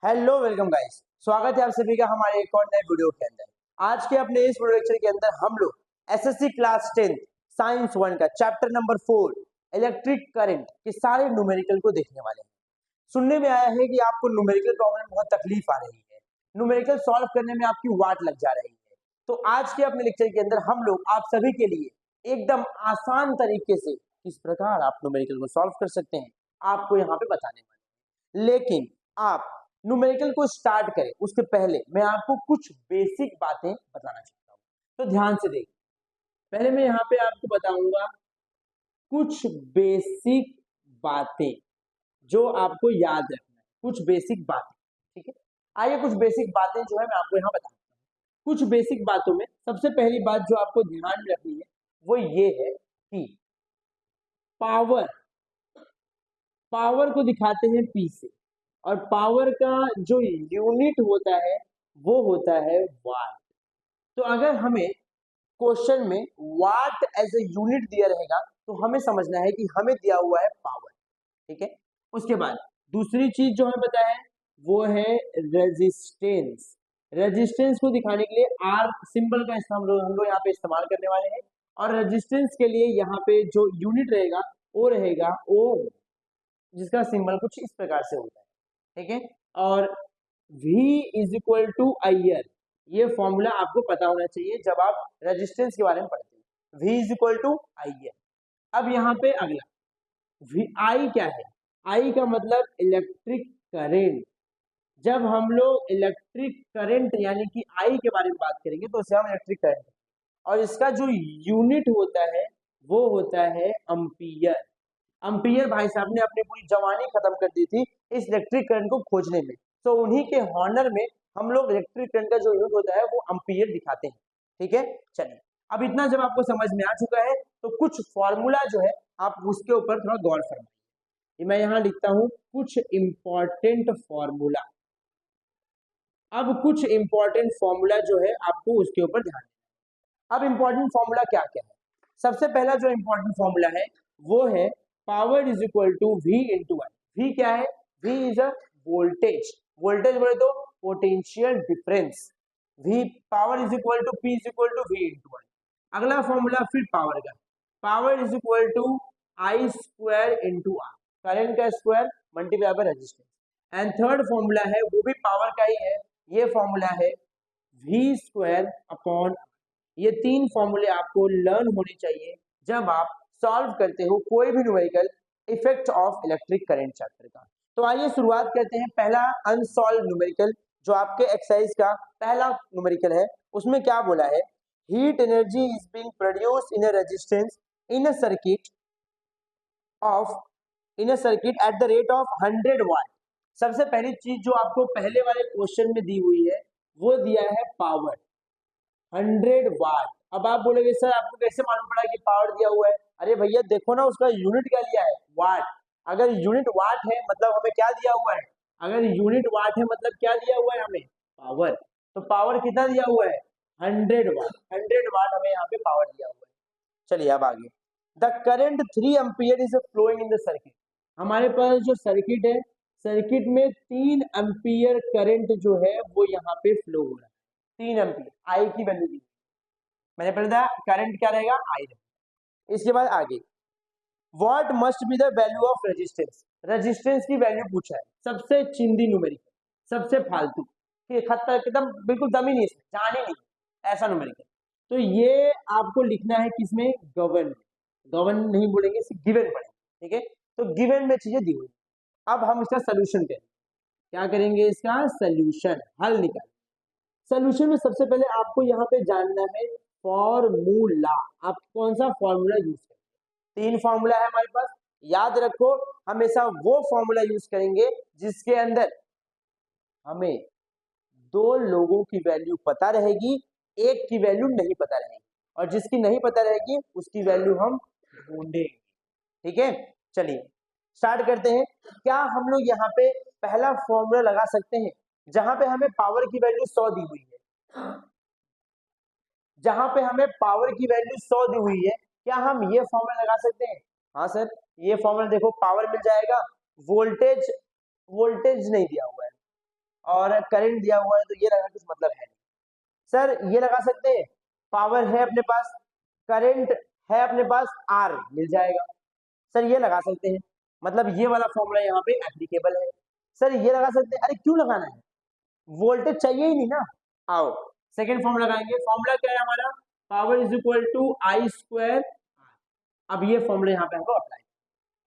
Hello welcome guys, स्वागत है आप सभी का हमारे एक और नए वीडियो के अंदर। आज के अपने इस वीडियो लेक्चर के अंदर हम लोग एसएससी क्लास 10 साइंस 1 का चैप्टर नंबर 4 इलेक्ट्रिक करंट के सारे न्यूमेरिकल को देखने वाले हैं। सुनने में आया है कि आपको न्यूमेरिकल प्रॉब्लम में बहुत तकलीफ आ रही है, न्यूमेरिकल सॉल्व करने में आपकी वाट लग जा रही है। तो आज के अपने लेक्चर के अंदर हम लोग आप सभी के लिए एकदम आसान तरीके से किस प्रकार आप न्यूमेरिकल को सॉल्व कर सकते हैं आपको यहाँ पे बताने वाले हैं। लेकिन आप न्यूमेरिकल को स्टार्ट करें उसके पहले मैं आपको कुछ बेसिक बातें बताना चाहता हूँ, तो ध्यान से देखिए। पहले मैं यहाँ पे आपको बताऊंगा कुछ बेसिक बातें जो आपको याद रखना है, कुछ बेसिक बातें। ठीक है, आइए कुछ बेसिक बातें जो है मैं आपको यहाँ बताता हूँ। कुछ बेसिक बातों में सबसे पहली बात जो आपको ध्यान में रखनी है वो ये है कि पावर को दिखाते हैं पी से, और पावर का जो यूनिट होता है वो होता है वाट। तो अगर हमें क्वेश्चन में वाट एज ए यूनिट दिया रहेगा तो हमें समझना है कि हमें दिया हुआ है पावर। ठीक है, उसके बाद दूसरी चीज जो हमें पता है वो है रेजिस्टेंस। रेजिस्टेंस को दिखाने के लिए आर सिंबल का हम लोग यहाँ पे इस्तेमाल करने वाले हैं, और रेजिस्टेंस के लिए यहाँ पे जो यूनिट रहेगा वो रहेगा ओम, जिसका सिंबल कुछ इस प्रकार से होता है। ठीक है, और V is equal to IR, ये फॉर्मूला आपको पता होना चाहिए जब आप रेजिस्टेंस के बारे में पढ़ते हैं। V is equal to IR। अब यहाँ पे अगला I क्या है? I का मतलब इलेक्ट्रिक करेंट। जब हम लोग इलेक्ट्रिक करंट यानी कि I के बारे में बात करेंगे तो उसे हम इलेक्ट्रिक करंट, और इसका जो यूनिट होता है वो होता है अम्पियर। अम्पियर भाई साहब ने अपनी पूरी जवानी खत्म कर दी थी इस इलेक्ट्रिक करंट को खोजने में, तो उन्हीं के हॉनर में हम लोग इलेक्ट्रिक करंट का जो यूनिट होता है वो अम्पियर दिखाते हैं। ठीक है, चलिए अब इतना जब आपको समझ में आ चुका है तो कुछ फॉर्मूला जो है आप उसके ऊपर थोड़ा गौर फरमाइए। मैं यहाँ लिखता हूँ कुछ इंपॉर्टेंट फॉर्मूला। अब कुछ इंपॉर्टेंट फॉर्मूला जो है आपको उसके ऊपर ध्यान देना। अब इंपॉर्टेंट फॉर्मूला क्या क्या है? सबसे पहला जो इंपॉर्टेंट फॉर्मूला है वो है power is equal to V into I. V क्या है? V is a voltage. Voltage बोले तो potential difference. V power is equal to P is equal to V into I. अगला फॉर्मूला फिर पावर का, power is equal to I square into R, current का square multiply by resistance. And third formula है वो भी power का ही है, ये फॉर्मूला है V स्क्वायर अपॉन। ये तीन फॉर्मूले आपको लर्न होने चाहिए जब आप सॉल्व करते हो कोई भी numerical effect of electric current chapter का। तो आइए शुरुआत करते हैं। पहला अनसॉल्व न्यूमेरिकल जो आपके एक्सरसाइज का पहला न्यूमेरिकल है, उसमें क्या बोला है? Heat energy is being produced in a resistance in a circuit at the rate of 100 वाट। सबसे पहली चीज जो आपको पहले वाले क्वेश्चन में दी हुई है वो दिया है पावर 100 वाट। अब आप बोलोगे सर आपको कैसे मालूम पड़ा कि पावर दिया हुआ है? अरे भैया देखो ना, उसका यूनिट क्या लिया है? वाट। अगर यूनिट वाट है मतलब हमें क्या दिया हुआ है? अगर यूनिट वाट है मतलब क्या दिया हुआ है हमें? पावर। तो पावर कितना दिया हुआ है? 100 वाट। 100 वाट हमें यहाँ पे पावर दिया हुआ है। चलिए अब आगे। The current 3 ampere is flowing in the circuit. हमारे पास जो सर्किट है, सर्किट में 3 एम्पियर करंट जो है वो यहाँ पे फ्लो हो रहा है। 3 एम्पियर आई की वैल्यू दी, मैंने पढ़ा था करंट क्या रहेगा? आई रहेगा। इसके बाद आगे what must be the value of resistance. Resistance की वैल्यू पूछा है, सबसे चिंदी न्यूमेरिकल, सबसे फालतू कि खत्ता एकदम बिल्कुल दम ही नहीं है, जान ही नहीं, ऐसा न्यूमेरिकल। तो ये आपको लिखना है किसमें? गवर्न में। गवर्न नहीं बोलेंगे, सिर्फ गिवन पढ़ेंगे। ठीक है, तो गिवन में चीजें दी हुई। अब हम इसका सोल्यूशन करेंगे। क्या करेंगे? इसका सोल्यूशन, हल निकाल। सोल्यूशन में सबसे पहले आपको यहाँ पे जानना है फॉर्मूला। आप कौन सा फॉर्मूला यूज करेंगे? 3 फॉर्मूला है हमारे पास, याद रखो हमेशा वो फॉर्मूला यूज करेंगे जिसके अंदर हमें 2 लोगों की वैल्यू पता रहेगी, एक की वैल्यू नहीं पता रहेगी, और जिसकी नहीं पता रहेगी उसकी वैल्यू हम ढूंढेंगे। ठीक है, चलिए स्टार्ट करते हैं। क्या हम लोग यहाँ पे पहला फॉर्मूला लगा सकते हैं जहां पे हमें पावर की वैल्यू 100 दी हुई है? जहां पे हमें पावर की वैल्यू 100 दी हुई है, क्या हम ये फॉर्मूला लगा सकते हैं? हाँ सर, ये फॉर्मूला देखो, पावर मिल जाएगा, वोल्टेज नहीं दिया हुआ है, और करंट दिया हुआ है, तो ये लगा कुछ मतलब है नहीं। सर ये लगा सकते हैं, पावर है अपने पास, करंट है अपने पास, आर मिल जाएगा। सर ये लगा सकते हैं, मतलब ये वाला फॉर्मूला यहाँ पे एप्लीकेबल है। सर ये लगा सकते हैं, अरे क्यों लगाना है, वोल्टेज चाहिए ही नहीं ना। आओ सेकेंड फॉर्मूला लगाएंगे। फॉर्मूला क्या है हमारा, power is equal to I square. अब ये फॉर्मूला यहाँ पे हमको अप्लाई,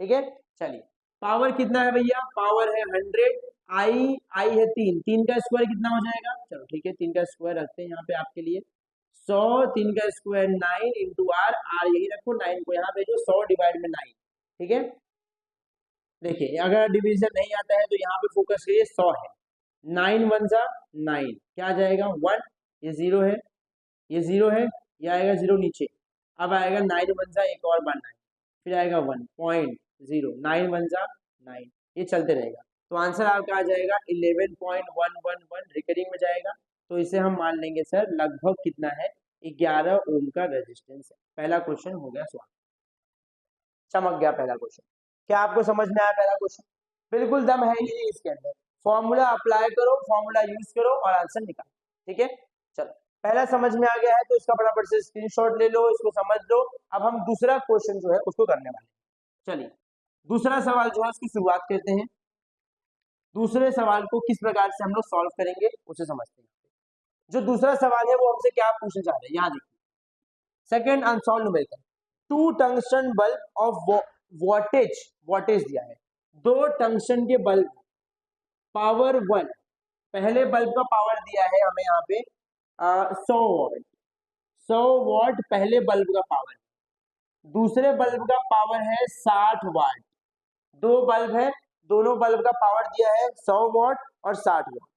ठीक है। चलिए पावर कितना है भैया, पावर है 100, आई है 3, 3 का स्क्वायर कितना हो जाएगा, चलो ठीक है 3 का स्क्वायर रखते हैं यहाँ पे आपके लिए, 100, 3 का स्क्वायर 9 इंटू आर, आर यही रखो, 9 को यहाँ भेजो, 100 डिवाइड में 9, ठीक है। देखिए अगर डिवीजन नहीं आता है तो यहाँ पे फोकस करिए, 100 है, 9 1 जा 9, क्या आ जाएगा 1, ये 0 है, ये 0 है, ये आएगा 0 नीचे, अब आएगा 9 1 जा एक और बार 9, फिर आएगा 1.0, 9 1 जा 9, ये चलते रहेगा। तो आंसर आपका आ जाएगा 11.111 रिकरिंग में जाएगा। तो इसे हम मान लेंगे सर लगभग कितना है, 11 ओम का रेजिस्टेंस है। पहला क्वेश्चन हो गया सॉल्व, चमक गया पहला क्वेश्चन। क्या आपको समझ में आया पहला क्वेश्चन, बिल्कुल दम है ही नहीं इसके अंदर, फॉर्मूला अप्लाई करो, फॉर्मूला यूज करो और आंसर निकालो, ठीक है। चलो पहला समझ में आ गया है तो इसका फटाफट से स्क्रीनशॉट ले लो, इसको समझ लो। अब हम दूसरा क्वेश्चन जो है उसको करने वाले हैं। चलिए दूसरा सवाल जो है उसकी शुरुआत करते हैं। दूसरे सवाल को किस प्रकार से हम लोग सॉल्व करेंगे उसे समझते हैं। जो दूसरा सवाल है वो हमसे क्या पूछने जा रहे हैं, यहाँ देखिए, second unsolve numerical, 2 tungsten bulb of voltage, voltage दिया है, 2 टंगस्टन के बल्ब, पावर 1, पहले बल्ब का पावर दिया है हमें यहाँ पे 100 वॉट, 100 वॉट पहले बल्ब का पावर, दूसरे बल्ब का पावर है 60 वाट, 2 बल्ब है, दोनों बल्ब का पावर दिया है 100 वॉट और 60 वॉट,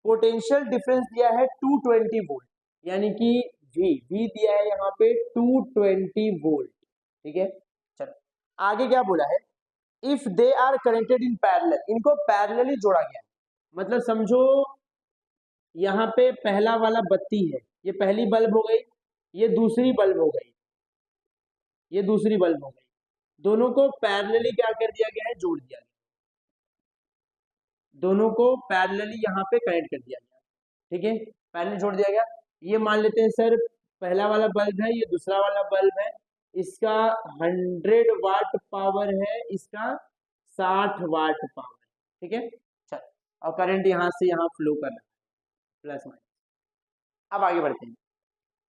पोटेंशियल डिफरेंस दिया है 220 वोल्ट, यानी कि वी दिया है यहाँ पे 220 वोल्ट, ठीक है। चलो आगे क्या बोला है, if they are connected in parallel, इनको पैरेलली जोड़ा गया है, मतलब समझो यहाँ पे पहला वाला बत्ती है, ये पहली बल्ब हो गई, ये दूसरी बल्ब हो गई, ये दूसरी बल्ब हो गई, दोनों को पैरेलली क्या कर दिया गया है, जोड़ दिया गया, दोनों को पैरेलली यहाँ पे कनेक्ट कर दिया गया, ठीक है, पैरेलल जोड़ दिया गया। ये मान लेते हैं सर पहला वाला बल्ब है, ये दूसरा वाला बल्ब है, इसका 100 वाट पावर है, इसका 60 वाट पावर, ठीक है। चल और करंट यहाँ से यहाँ फ्लो कर रहा है प्लस माइनस। अब आगे बढ़ते हैं,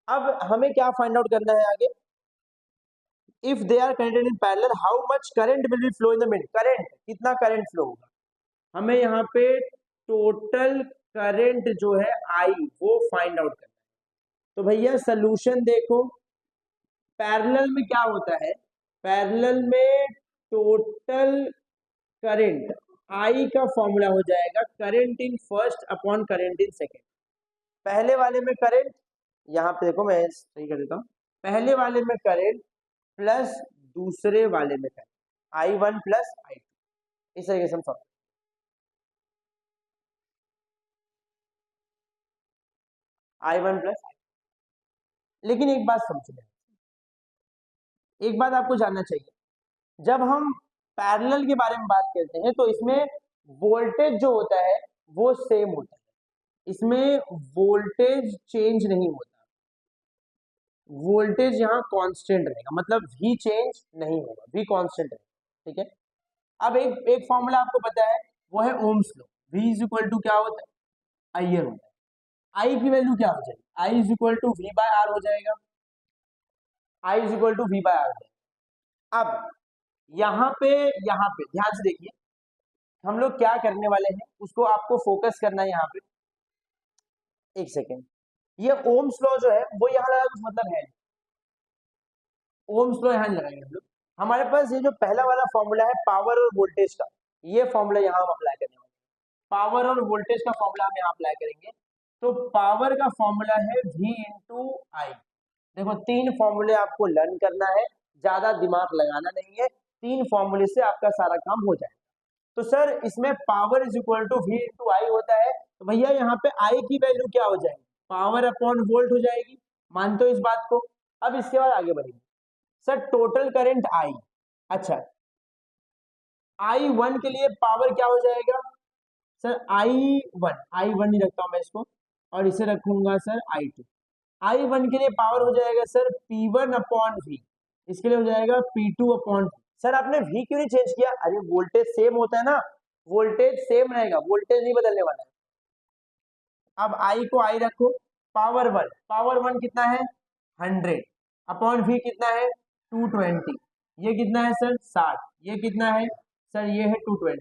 अब हमें क्या फाइंड आउट करना है आगे, if they are connected in parallel how much current will be flow in the mid, current कितना करंट फ्लो होगा, हमें यहाँ पे टोटल करंट जो है आई वो फाइंड आउट करना है। तो भैया सोल्यूशन देखो, पैरेलल में क्या होता है, पैरेलल में टोटल करंट आई का फॉर्मूला हो जाएगा current in first upon current in second. पहले वाले में करंट, यहाँ पे देखो मैं सही कर देता हूँ, पहले वाले में करंट प्लस दूसरे वाले में करंट, I1 प्लस I2, इस तरीके से हम सॉल्व, I1 प्लस I2। लेकिन एक बात समझो, एक बात आपको जानना चाहिए, जब हम पैरेलल के बारे में बात करते हैं तो इसमें वोल्टेज जो होता है वो सेम होता है, इसमें वोल्टेज चेंज नहीं होता, वोल्टेज यहाँ कांस्टेंट रहेगा, मतलब वी चेंज नहीं होगा, वी कांस्टेंट रहेगा, ठीक है। अब एक फॉर्मूला आपको पता है वो है Ohm's law, V is equal to क्या होता है, आईआर होता है, आई की वैल्यू क्या हो जाएगी, I is equal to V by R हो जाएगा, I is equal to V by R हो जाएगा। अब यहाँ पे ध्यान से देखिए, हम लोग क्या करने वाले हैं उसको आपको फोकस करना है यहाँ पे, एक सेकेंड, ये ओम्स लॉ जो है वो यहाँ लगा कुछ मतलब है, ओम्स लॉ यहाँ लगाएंगे हम लोग, हमारे पास ये जो पहला वाला फॉर्मूला है पावर और वोल्टेज का, ये फॉर्मूला यहाँ हम अप्लाई करने वाले हैं, पावर और वोल्टेज का फॉर्मूला हम यहाँ अप्लाई करेंगे। तो पावर का फॉर्मूला है V इंटू आई, देखो 3 फॉर्मूले आपको लर्न करना है, ज्यादा दिमाग लगाना नहीं है, 3 फॉर्मूले से आपका सारा काम हो जाएगा। तो सर इसमें power is equal to V into I होता है, तो भैया यहाँ पे आई की वैल्यू क्या हो जाएगी, पावर अपॉन वोल्ट हो जाएगी, मानते हो इस बात को। अब इसके बाद आगे बढ़ेंगे, सर टोटल करंट आई, अच्छा I1 के लिए पावर क्या हो जाएगा सर I1 ही रखता हूँ मैं इसको, और इसे रखूंगा सर I2। I1 के लिए पावर हो जाएगा सर P1/V, इसके लिए हो जाएगा P2/V। सर आपने V क्यों नहीं चेंज किया? अरे वोल्टेज सेम होता है ना, वोल्टेज सेम रहेगा, वोल्टेज नहीं बदलने वाला है। अब I को I रखो, पावर 1 कितना है 100/V कितना है 220, ये कितना है सर 60, ये कितना है सर ये है 220,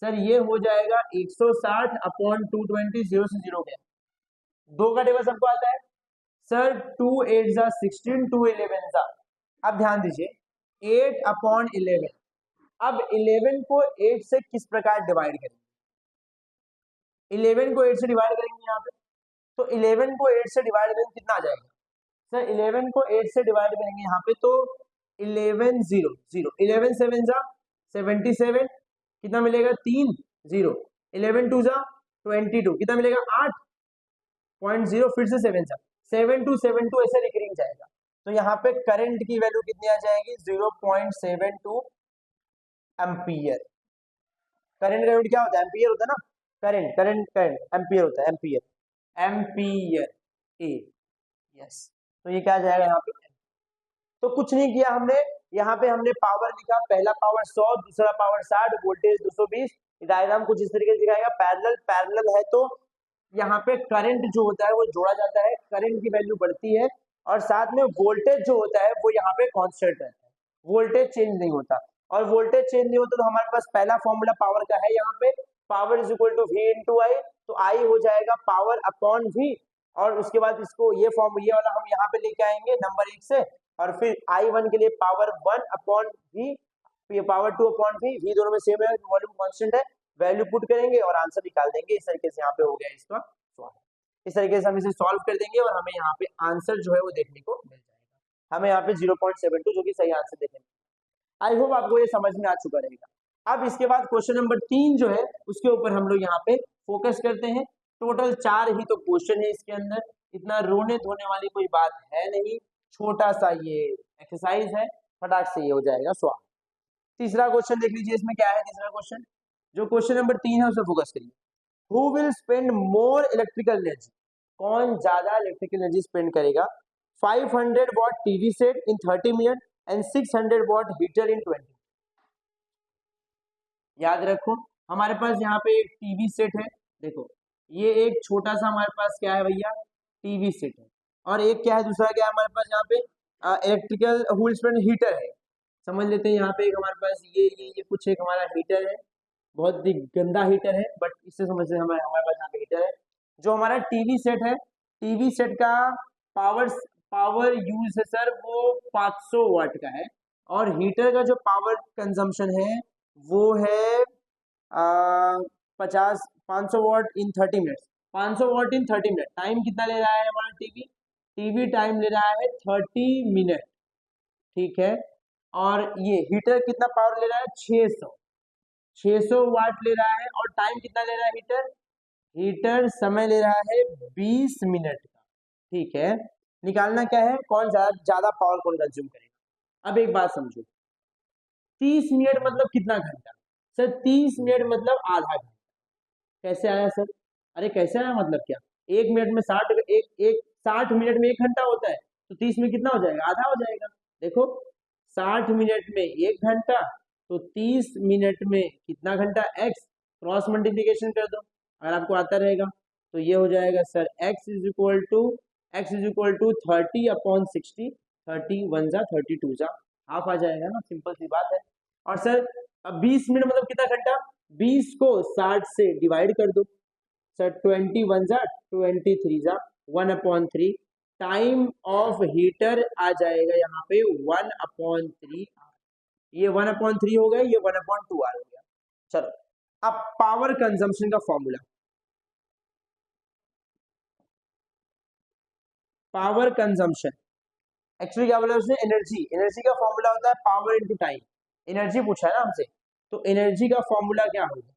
सर ये हो जाएगा 160/220, 0 से 0 गया, 2 का टेबल सबको आता है सर, 2 8 जा 16, 2 11 जा। अब ध्यान दीजिए 8/11, अब 11 को 8 से किस प्रकार डिवाइड करेंगे? 11 को 8 से डिवाइड करेंगे यहाँ पे, तो 11 को 8 से डिवाइड करेंगे कितना आ जाएगा सर? 11 को 8 से डिवाइड करेंगे यहाँ पे तो 11 0 0, 11 7 जा 77, कितना मिलेगा 3 0, 11 2 जा 22, कितना मिलेगा 8.0, फिर से 7 जा 7272 ऐसे रिकरिंग जाएगा। तो यहाँ पे करंट की वैल्यू कितनी आ जाएगी 0.72 एम्पियर। करंट का यूनिट क्या होता है? एम्पियर होता है ना, करंट एम्पियर होता है, एम्पियर ए, यस। तो ये क्या आ जाएगा यहाँ पे? तो कुछ नहीं किया हमने, यहाँ पे हमने पावर लिखा, पहला पावर 100, दूसरा पावर 60, वोल्टेज 220। डायग्राम कुछ इस तरीके से दिखाएगा, पैरेलल है तो यहाँ पे करंट जो होता है वो जोड़ा जाता है, करंट की वैल्यू बढ़ती है, और साथ में वोल्टेज जो होता है वो यहाँ पे कांस्टेंट रहता है, वोल्टेज चेंज नहीं होता। और वोल्टेज चेंज नहीं होता तो हमारे पास पहला फॉर्मूला पावर का है, यहाँ पे power is equal to V into I, तो आई हो जाएगा पावर अपॉन V, और उसके बाद इसको ये वाला हम यहाँ पे लेके आएंगे नंबर 1 से, और फिर I1 के लिए power 1/V, power 2/V, V दोनों में सेम है, वॉल्यूम कांस्टेंट है, वैल्यू पुट करेंगे और आंसर निकाल देंगे। इस तरीके से यहाँ पे हो गया इसका सॉल्व। इस तरीके से हम इसे सॉल्व कर देंगे और हमें यहाँ पे आंसर जो है वो देखने को मिल जाएगा, हमें यहाँ पे 0.72 जो कि सही आंसर देखने को। आई होप आपको ये समझ में आ चुका रहेगा। अब इसके बाद क्वेश्चन नंबर 3 जो है उसके ऊपर हम लोग यहाँ पे फोकस करते हैं। टोटल 4 ही तो क्वेश्चन है इसके अंदर, इतना रोने धोने वाली कोई बात है नहीं, छोटा सा ये एक्सरसाइज है, फटाक से ये हो जाएगा सॉल्व। तीसरा क्वेश्चन देख लीजिए, इसमें क्या है तीसरा क्वेश्चन, जो क्वेश्चन नंबर 3 है उसे फोकस करिए। Who will spend more electrical energy, कौन ज्यादा इलेक्ट्रिकल एनर्जी स्पेंड करेगा? 500 what TV set in 30 minute and 600 what heater इन 20। याद रखो हमारे पास यहाँ पे एक टीवी सेट है, देखो ये एक छोटा सा हमारे पास क्या है भैया टीवी सेट है, और एक क्या है दूसरा क्या है हमारे पास यहाँ पे electrical who will spend heater है। समझ लेते हैं यहाँ पे एक हमारे पास ये कुछ एक हमारा हीटर है, बहुत ही गंदा हीटर है, बट इससे समझते हैं हमारे पास यहाँ पे हीटर है। जो हमारा टीवी सेट है, टीवी सेट का पावर यूज है सर वो 500 वाट का है, और हीटर का जो पावर कंजम्पशन है वो है 500 वाट इन 30 मिनट, 500 वाट इन 30 मिनट। टाइम कितना ले रहा है हमारा टीवी टाइम ले रहा है 30 मिनट, ठीक है। और ये हीटर कितना पावर ले रहा है 600 वाट ले रहा है, और टाइम कितना ले रहा है हीटर समय ले रहा है 20 मिनट का, ठीक है। निकालना क्या है, कौन ज्यादा पावर कौन कंज्यूम करेगा। अब एक बात समझो, 30 मिनट मतलब कितना घंटा सर? 30 मिनट मतलब आधा घंटा। कैसे आया सर? अरे कैसे आया मतलब क्या, 1 मिनट में 60 मिनट में 1 घंटा होता है, तो 30 में कितना हो जाएगा? आधा हो जाएगा। देखो 60 मिनट में 1 घंटा, तो 30 मिनट में कितना घंटा? x, क्रॉस मल्टीप्लीकेशन कर दो अगर आपको आता रहेगा, तो ये हो जाएगा sir x is equal to 30/60, 30 1 जा 32 जा, हाफ आ जाएगा ना, सिंपल सी बात है। और सर अब 20 मिनट मतलब कितना घंटा? 20 को 60 से डिवाइड कर दो सर, 21 जा 23 जा 1/3, टाइम ऑफ हीटर आ जाएगा यहाँ पे 1/3, ये 1/3 हो गया, ये 1/2 हो गया। चलो अब पावर कंजम्पशन का फॉर्मूला, पावर कंजम्पशन एक्चुअली क्या बोला उसने, एनर्जी का फॉर्मूला होता है पावर इनटू टाइम। एनर्जी पूछा है ना हमसे, तो एनर्जी का फॉर्मूला क्या होगा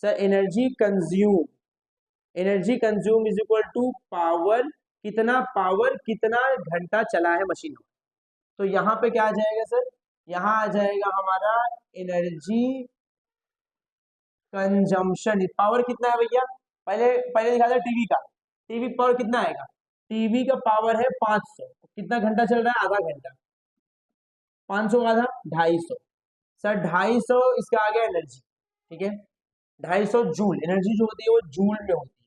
sir? Energy consume is equal to power, कितना घंटा चला है मशीन। तो यहाँ पे क्या आ जाएगा सर? यहाँ आ जाएगा हमारा एनर्जी कंजम्पशन, पावर कितना है भैया, पहले पहले दिखा था टीवी का, टीवी पावर कितना आएगा, टीवी का पावर है 500, कितना घंटा चल रहा है, आधा घंटा, 500 का आधा 250, सर 250 इसका आ गया एनर्जी, ठीक है, 250 जूल, एनर्जी जो होती है वो जूल में होती है,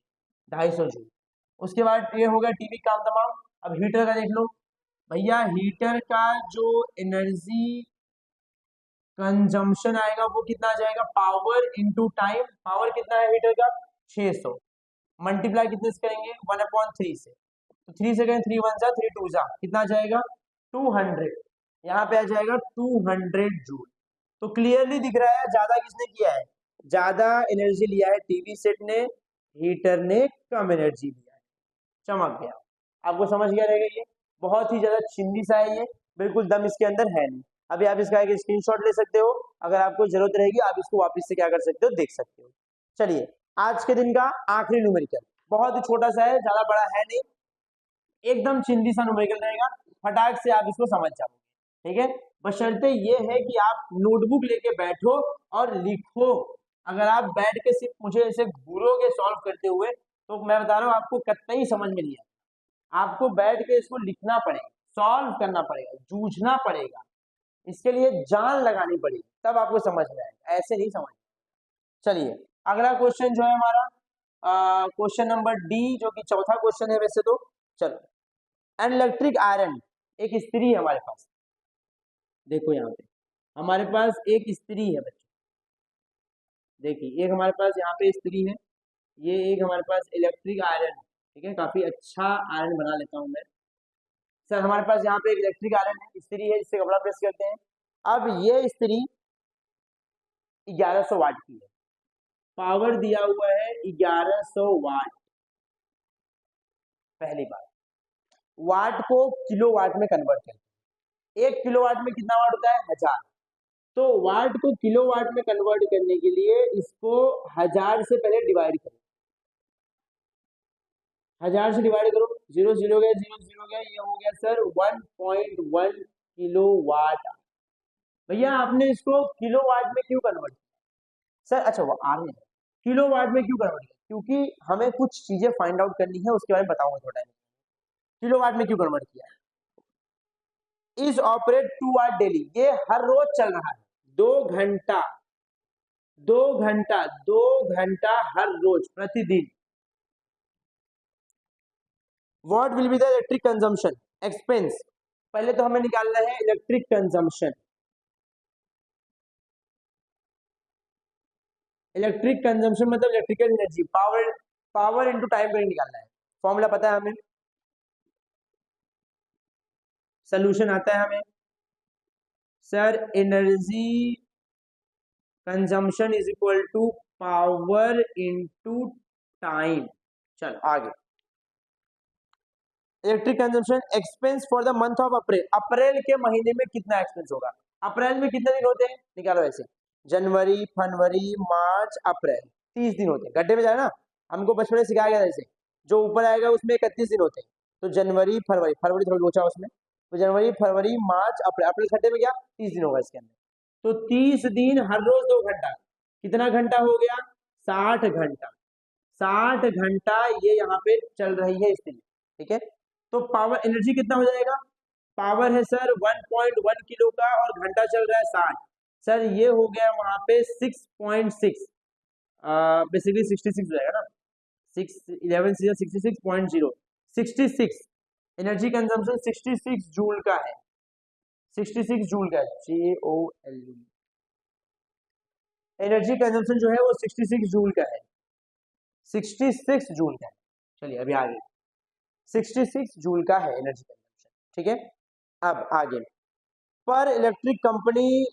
250 जूल। उसके बाद ये हो गया टीवी काम तमाम। अब हीटर का देख लो भैया, हीटर का जो एनर्जी कंजम्पशन आएगा वो कितना आ जाएगा, पावर इनटू टाइम, पावर कितना है हीटर का 600, मल्टीप्लाई कितने से करेंगे 1/3 से, तो 3 से करेंगे 3 1 जा 3 2 जा, कितना आ जाएगा 200, यहाँ पे आ जाएगा 200 जूल। तो क्लियरली दिख रहा है ज्यादा किसने किया है, ज्यादा एनर्जी लिया है टीवी सेट ने, हीटर ने कम एनर्जी लिया है, चमक गया, आपको समझ गया रहेगा। ये बहुत ही ज्यादा चिंदी सा है, ये बिल्कुल दम इसके अंदर है नहीं। अभी आप इसका एक स्क्रीनशॉट ले सकते हो, अगर आपको जरूरत रहेगी आप इसको वापस से क्या कर सकते हो, देख सकते हो। चलिए आज के दिन का आखिरी न्यूमेरिकल, बहुत ही छोटा सा है, ज्यादा बड़ा है नहीं, एकदम चिंदी सा न्यूमेरिकल रहेगा, फटाक से आप इसको समझ जाओगे, ठीक है। बशर्ते ये है कि आप नोटबुक लेके बैठो और लिखो, अगर आप बैठ के सिर्फ मुझे ऐसे घूरोगे सॉल्व करते हुए तो मैं बता रहा हूँ आपको कतई समझ में नहीं आएगा, आपको बैठ के इसको लिखना पड़ेगा, सॉल्व करना पड़ेगा, जूझना पड़ेगा, इसके लिए जान लगानी पड़ेगी, तब आपको समझ में आएगा, ऐसे नहीं समझ। चलिए अगला क्वेश्चन जो है हमारा क्वेश्चन नंबर डी, जो कि चौथा क्वेश्चन है वैसे तो। चलो, एन इलेक्ट्रिक आयरन, एक स्त्री है हमारे पास, देखो यहाँ पे हमारे पास एक स्त्री है बच्चों, देखिए एक हमारे पास यहाँ पे स्त्री है, ये एक हमारे पास इलेक्ट्रिक आयरन, ठीक है, काफी अच्छा आयरन बना लेता हूँ मैं। सर हमारे पास यहाँ पे एक इलेक्ट्रिक आयरन है, स्त्री है जिससे कपड़ा प्रेस करते हैं। अब ये स्त्री 1100 वाट की है, पावर दिया हुआ है 1100 वाट। पहली बात, वाट को किलो वाट में कन्वर्ट करते हैं, 1 किलो वाट में कितना वाट होता है 1000, तो वाट को किलो वाट में कन्वर्ट करने के लिए इसको 1000 से पहले डिवाइड करो, 1000 से डिवाइड करो, 0 0 गया 0 0 गया, ये हो गया सर 1.1 किलो वाट। भैया आपने इसको किलो वाट में क्यों कन्वर्ट किया सर, अच्छा वो आ रहे हैं, किलो वाट में क्यों कन्वर्ट किया, क्योंकि हमें कुछ चीजें फाइंड आउट करनी है, उसके बारे में बताऊंगा थोड़ा टाइम। किलो वाट में क्यों कन्वर्ट किया, इज ऑपरेट 2 आवर डेली, ये हर रोज चल रहा है, 2 घंटा 2 घंटा 2 घंटा हर रोज प्रतिदिन। What will be the electric consumption expense, पहले तो हमें निकालना है इलेक्ट्रिक कंजम्पशन, इलेक्ट्रिक कंजम्पशन मतलब electrical energy, power, power into time period निकालना है, फॉर्मूला पता है हमें, सोल्यूशन आता है हमें sir, energy consumption is equal to power into time. चल आगे, electric consumption expense for the month of April, अप्रैल के महीने में कितना एक्सपेंस होगा, अप्रैल में कितने दिन होते हैं निकालो ऐसे, जनवरी फरवरी मार्च अप्रैल, 30 दिन होते हैं, गड्ढे में जाए ना, हमको बचपन में सिखाया गया जैसे, जो ऊपर आएगा उसमें 31 दिन होते हैं, तो जनवरी फरवरी, फरवरी थोड़ा लोचा उसमें, तो जनवरी फरवरी मार्च अप्रैल, अप्रैल खड्डे में गया 30 दिन होगा इसके अंदर, तो 30 दिन हर रोज 2 घंटा, कितना घंटा हो गया 60 घंटा, 60 घंटा ये यहाँ पे चल रही है स्त्री, ठीक है। तो पावर एनर्जी कितना हो जाएगा, पावर है सर 1.1 किलो का और घंटा चल रहा है 60, सर ये हो गया वहां पे 6.6, बेसिकली 66 हो जाएगा ना, 6 11 से 66.0, 66 एनर्जी कंजम्पशन 66 जूल का है, 66 जूल का है, JOUL, एनर्जी कंजम्पशन जो है वो 66 जूल का है, 66 जूल का है। चलिए अभी आगे, 66 जूल का है एनर्जी कंजम्पशन, ठीक है। अब आगे, पर electric company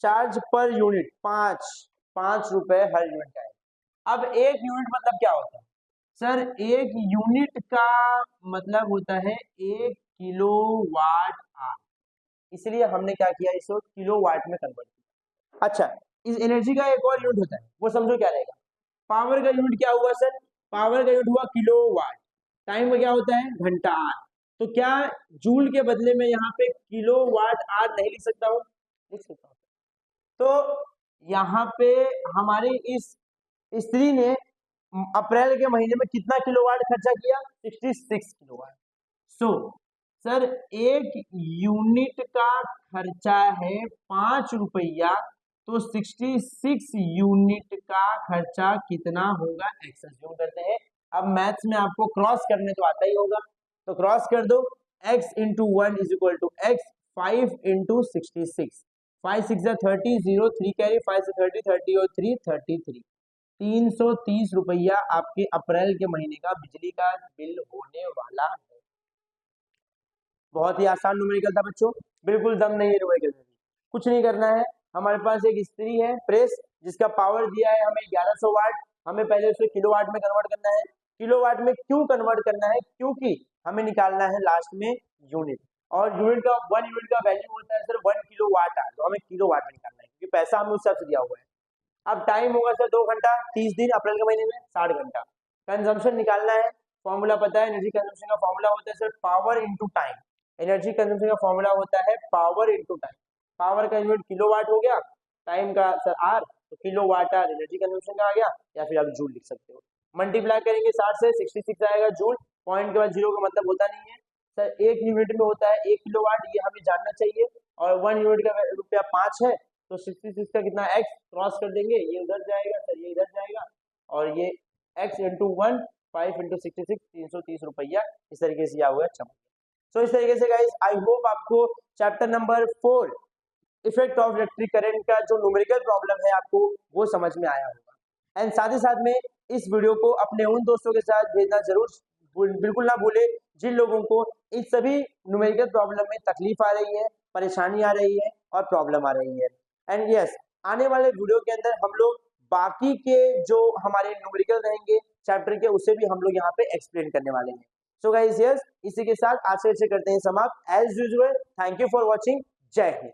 charge per unit 5 रुपए हर यूनिट का है। अब एक यूनिट मतलब क्या होता है सर, एक यूनिट का मतलब होता है 1 किलो वाट आवर, इसलिए हमने क्या किया, इसको किलो वाट में कन्वर्ट किया। अच्छा, इस एनर्जी का एक और यूनिट होता है, वो समझो क्या रहेगा, पावर का यूनिट क्या हुआ सर, पावर का यूनिट हुआ किलो वाट, टाइम का क्या होता है घंटा आर, तो क्या जूल के बदले में यहाँ पे किलो वाट आर नहीं लिख सकता हूँ, लिख सकता हूँ। तो यहाँ पे हमारे इस स्त्री ने अप्रैल के महीने में कितना किलोवाट खर्चा किया? 66 किलोवाट। सो सर एक यूनिट का खर्चा है 5 रुपया, तो 66 यूनिट का खर्चा कितना होगा एक्स अज्यूम करते हैं। अब मैथ्स में आपको क्रॉस करने तो आता ही होगा, तो क्रॉस कर दो, x into 1 is equal to x, 5 into 66, 5 6 30, 0 3 carry, 5 से 30 30 और 3 33, 330 रुपया आपके अप्रैल के महीने का बिजली का बिल होने वाला है। बहुत ही आसान न्यूमेरिकल था बच्चों, बिल्कुल दम नहीं है न्यूमेरिकल में। कुछ नहीं करना है, हमारे पास एक स्त्री है प्रेस जिसका पावर दिया है हमें 1100 वाट, हमें पहले उसे किलोवाट में कन्वर्ट करना है। किलोवाट में क्यों कन्वर्ट करना है? क्योंकि हमें निकालना है लास्ट में यूनिट, और यूनिट का 1 यूनिट का वैल्यू होता है सर 1 किलोवाट आवर, तो हमें किलोवाट में निकालना है क्योंकि पैसा हमें उस सबसे दिया हुआ है। अब टाइम होगा सर 2 घंटा, 30 दिन, अप्रैल के महीने में 60 घंटा। कंजम्पशन निकालना है, फॉर्मूला पता है, एनर्जी कंजम्पशन का फॉर्मूला होता है sir power into time. Energy consumption का फॉर्मूला होता है पावर इंटू टाइम। पावर का यूनिट किलोवाट हो गया, टाइम का सर आर, तो किलोवाट आवर एनर्जी कंजम्पशन का आ गया, या फिर आप जूल लिख सकते हो। मल्टीप्लाई करेंगे 60 से, 66 आएगा जूल, पॉइंट के बाद जीरो का मतलब होता नहीं है सर, एक यूनिट में होता है 1 किलोवाट, ये हमें जानना चाहिए, और 1 यूनिट का रुपया 5 है, तो 66 का कितना x क्रॉस कर देंगे, ये उधर जाएगा सर, ये इधर जाएगा, और ये x इंटू 1, 5 इंटू 66, 330 रुपया, इस तरीके से हुआ अच्छा। सो इस तरीके से गाइस आई होप आपको chapter number 4 effect of electric current का जो न्यूमेरिकल प्रॉब्लम है आपको वो समझ में आया होगा। एंड साथ ही साथ में इस वीडियो को अपने उन दोस्तों के साथ भेजना जरूर बिल्कुल ना भूले जिन लोगों को इस सभी न्यूमेरिकल प्रॉब्लम में तकलीफ आ रही है, परेशानी आ रही है और प्रॉब्लम आ रही है। एंड यस, आने वाले वीडियो के अंदर हम लोग बाकी के जो हमारे न्यूमेरिकल रहेंगे चैप्टर के, उसे भी हम लोग यहाँ पे एक्सप्लेन करने वाले हैं। सो गाइस यस, इसी के साथ आज से करते हैं समाप्त। As usual, thank you for watching. Jai Hind.